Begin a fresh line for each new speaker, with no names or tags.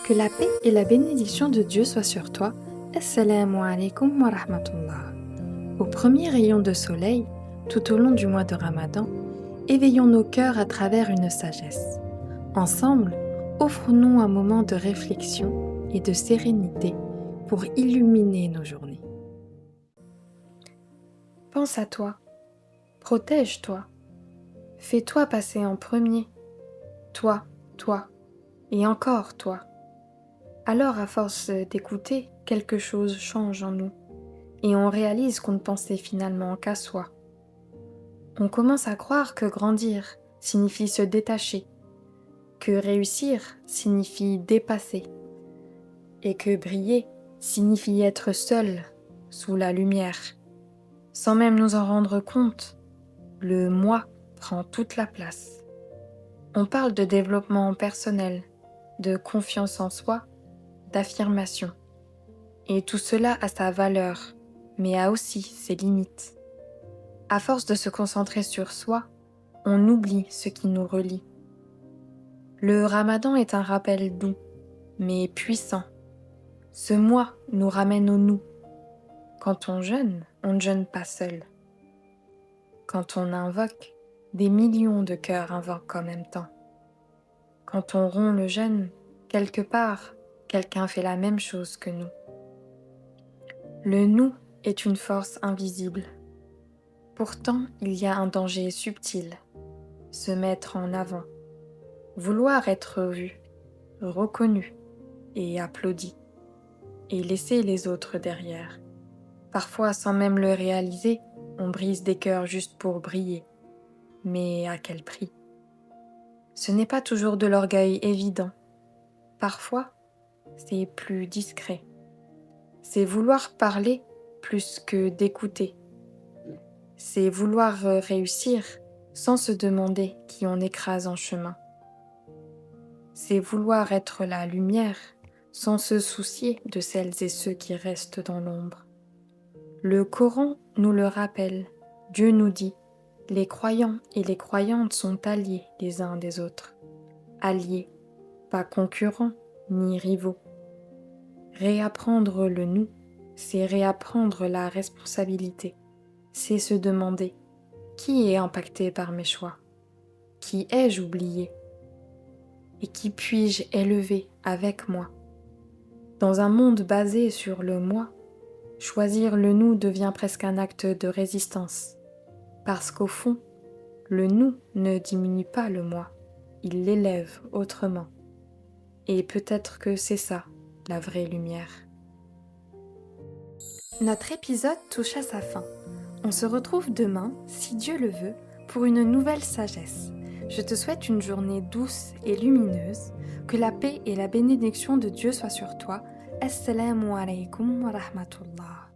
Que la paix et la bénédiction de Dieu soient sur toi. Assalamu alaikum wa rahmatullah. Au premier rayon de soleil, tout au long du mois de Ramadan, éveillons nos cœurs à travers une sagesse. Ensemble, offrons-nous un moment de réflexion et de sérénité pour illuminer nos journées. Pense à toi, protège-toi, fais-toi passer en premier, toi, et encore toi. Alors, à force d'écouter, quelque chose change en nous, et on réalise qu'on ne pensait finalement qu'à soi. On commence à croire que grandir signifie se détacher, que réussir signifie dépasser, et que briller signifie être seul sous la lumière. Sans même nous en rendre compte, le moi prend toute la place. On parle de développement personnel, de confiance en soi, d'affirmation. Et tout cela a sa valeur, mais a aussi ses limites. À force de se concentrer sur soi, on oublie ce qui nous relie. Le Ramadan est un rappel doux, mais puissant. Ce moi nous ramène au nous. Quand on ne jeûne pas seul. Quand on invoque, des millions de cœurs invoquent en même temps. Quand on rompt le jeûne, quelque part, quelqu'un fait la même chose que nous. Le nous est une force invisible. Pourtant, il y a un danger subtil, se mettre en avant, vouloir être vu, reconnu et applaudi, et laisser les autres derrière. Parfois, sans même le réaliser, on brise des cœurs juste pour briller. Mais à quel prix? Ce n'est pas toujours de l'orgueil évident. Parfois, c'est plus discret. C'est vouloir parler plus que d'écouter. C'est vouloir réussir sans se demander qui on écrase en chemin. C'est vouloir être la lumière sans se soucier de celles et ceux qui restent dans l'ombre. Le Coran nous le rappelle. Dieu nous dit, les croyants et les croyantes sont alliés les uns des autres. Alliés, pas concurrents ni rivaux. Réapprendre le nous, c'est réapprendre la responsabilité. C'est se demander, qui est impacté par mes choix? Qui ai-je oublié? Et qui puis-je élever avec moi? Dans un monde basé sur le moi, choisir le nous devient presque un acte de résistance. Parce qu'au fond, le nous ne diminue pas le moi, il l'élève autrement. Et peut-être que c'est ça, la vraie lumière. Notre épisode touche à sa fin. On se retrouve demain, si Dieu le veut, pour une nouvelle sagesse. Je te souhaite une journée douce et lumineuse, que la paix et la bénédiction de Dieu soient sur toi. Assalamu alaikum wa rahmatullah.